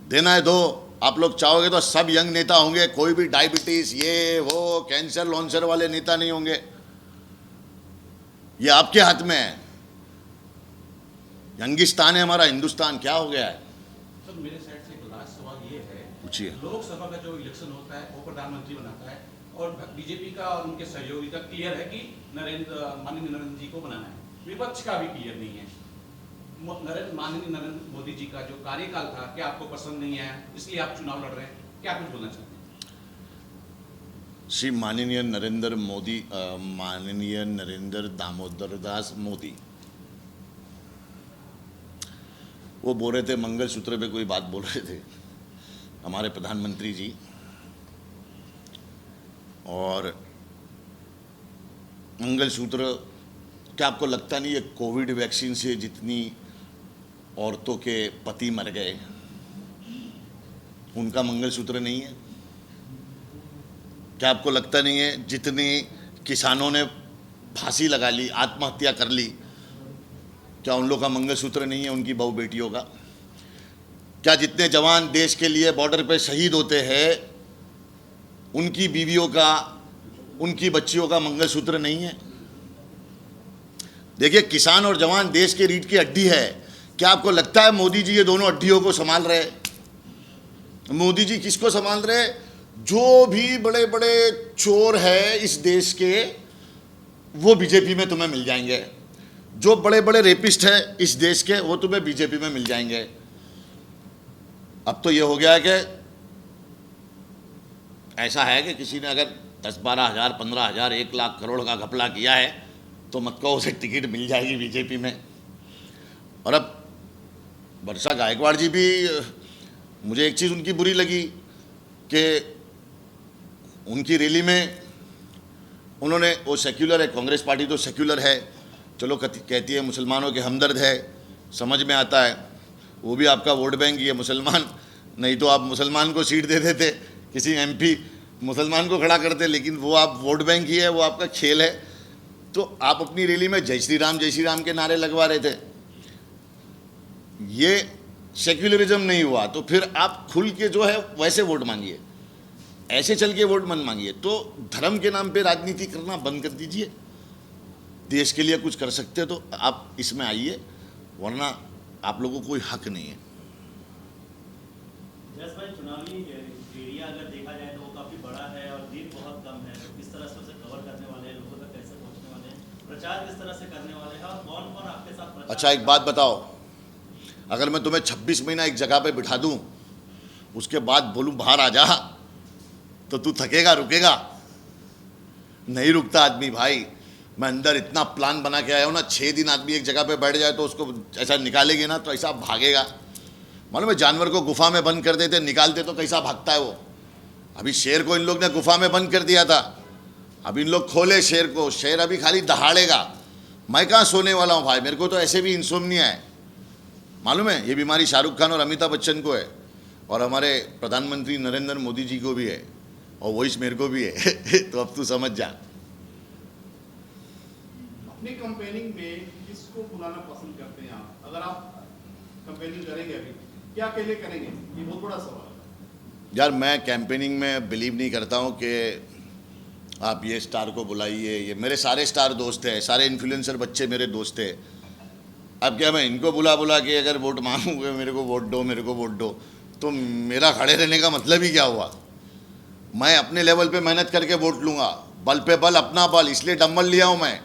देना है दो। आप लोग चाहोगे तो सब यंग नेता होंगे, कोई भी डायबिटीज ये वो कैंसर लॉन्सर वाले नेता नहीं होंगे। ये आपके हाथ में है। यंगिस्तान है हमारा हिंदुस्तान, क्या हो गया है? सर मेरे साइड से एक लास्ट सवाल ये है, पूछिए। लोकसभा का जो इलेक्शन होता है वो प्रधानमंत्री बनाता है और बीजेपी का और उनके सहयोगी का क्लियर है कि माननीय नरेंद्र जी को बनाना है। विपक्ष का भी क्लियर नहीं है। माननीय नरेंद्र मोदी जी का जो कार्यकाल था क्या आपको पसंद नहीं आया, इसलिए आप चुनाव लड़ रहे हैं, क्या कुछ बोलना चाहते हैं? श्री माननीय नरेंद्र मोदी, माननीय नरेंद्र दामोदर दास मोदी, वो बोल रहे थे मंगलसूत्र पे कोई बात बोल रहे थे हमारे प्रधानमंत्री जी। और मंगलसूत्र, क्या आपको लगता नहीं है कोविड वैक्सीन से जितनी औरतों के पति मर गए उनका मंगलसूत्र नहीं है? क्या आपको लगता नहीं है जितने किसानों ने फांसी लगा ली, आत्महत्या कर ली, क्या उन लोगों का मंगलसूत्र नहीं है, उनकी बहू बेटियों का? क्या जितने जवान देश के लिए बॉर्डर पे शहीद होते हैं उनकी बीवियों का, उनकी बच्चियों का मंगलसूत्र नहीं है? देखिए, किसान और जवान देश के रीढ़ की हड्डी है। क्या आपको लगता है मोदी जी ये दोनों हड्डियों को संभाल रहे? मोदी जी किसको संभाल रहे? जो भी बड़े बड़े चोर है इस देश के वो बीजेपी में तुम्हें मिल जाएंगे। जो बड़े बड़े रेपिस्ट है इस देश के वो तुम्हें बीजेपी में मिल जाएंगे। अब तो ये हो गया है कि ऐसा है कि किसी ने अगर 10-12 हज़ार 15 हज़ार 1 लाख करोड़ का घपला किया है तो मत कहो उसे टिकट मिल जाएगी बीजेपी में। और अब वर्षा गायकवाड़ जी भी, मुझे एक चीज़ उनकी बुरी लगी कि उनकी रैली में उन्होंने, वो सेक्युलर है, कांग्रेस पार्टी तो सेक्युलर है, चलो कहती है मुसलमानों के हमदर्द है, समझ में आता है, वो भी आपका वोट बैंक ही है मुसलमान, नहीं तो आप मुसलमान को सीट दे देते, किसी एमपी मुसलमान को खड़ा करते, लेकिन वो आप वोट बैंक ही है, वो आपका खेल है। तो आप अपनी रैली में जय श्री राम के नारे लगवा रहे थे। ये सेक्युलरिज्म नहीं हुआ तो फिर आप खुल के जो है वैसे वोट मांगिए, ऐसे चल के वोट मत मांगिए। तो धर्म के नाम पे राजनीति करना बंद कर दीजिए। देश के लिए कुछ कर सकते हो तो आप इसमें आइए, वरना आप लोगों को कोई हक नहीं है। जस भाई, चुनावी एरिया अगर देखा जाए तो वो काफी बड़ा है और दिन बहुत कम है, तो किस तरह से उसे कवर करने वाले हैं, लोगों तक कैसे पहुंचने वाले हैं, प्रचार किस तरह से करने वाले हैं और कौन कौन आपके साथ प्रचार? अच्छा, एक बात बताओ, अगर मैं तुम्हें 26 महीना एक जगह पे बिठा दूं, उसके बाद बोलूं बाहर आ जा, तो तू थकेगा, रुकेगा? नहीं रुकता आदमी भाई। मैं अंदर इतना प्लान बना के आया हूँ ना, 6 दिन आदमी एक जगह पे बैठ जाए तो उसको ऐसा निकालेंगे ना तो ऐसा भागेगा। मालूम है, जानवर को गुफा में बंद कर देते, निकालते तो कैसा भागता है वो। अभी शेर को इन लोग ने गुफा में बंद कर दिया था, अब इन लोग खोले शेर को, शेर अभी खाली दहाड़ेगा। मैं कहाँ सोने वाला हूँ भाई, मेरे को तो ऐसे भी इंसोम्निया है, मालूम है। ये बीमारी शाहरुख खान और अमिताभ बच्चन को है, और हमारे प्रधानमंत्री नरेंद्र मोदी जी को भी है, और वॉइस मेरे को भी है तो अब तू समझ जा। अपनी कैंपेनिंग में किसको बुलाना पसंद करते हैं आप? अगर आप कैंपेनिंग करेंगे अभी, क्या अकेले करेंगे? ये बहुत बड़ा सवाल है। यार, मैं कैंपेनिंग में बिलीव नहीं करता हूँ कि आप ये स्टार को बुलाइए। ये मेरे सारे स्टार दोस्त हैं, सारे इन्फ्लुएंसर बच्चे मेरे दोस्त हैं। अब क्या मैं इनको बुला बुला के अगर वोट मांगूंगा, मेरे को वोट दो, मेरे को वोट दो, तो मेरा खड़े रहने का मतलब ही क्या हुआ? मैं अपने लेवल पे मेहनत करके वोट लूँगा, बल पे बल, अपना बल, इसलिए डंबल लिया हूँ मैं।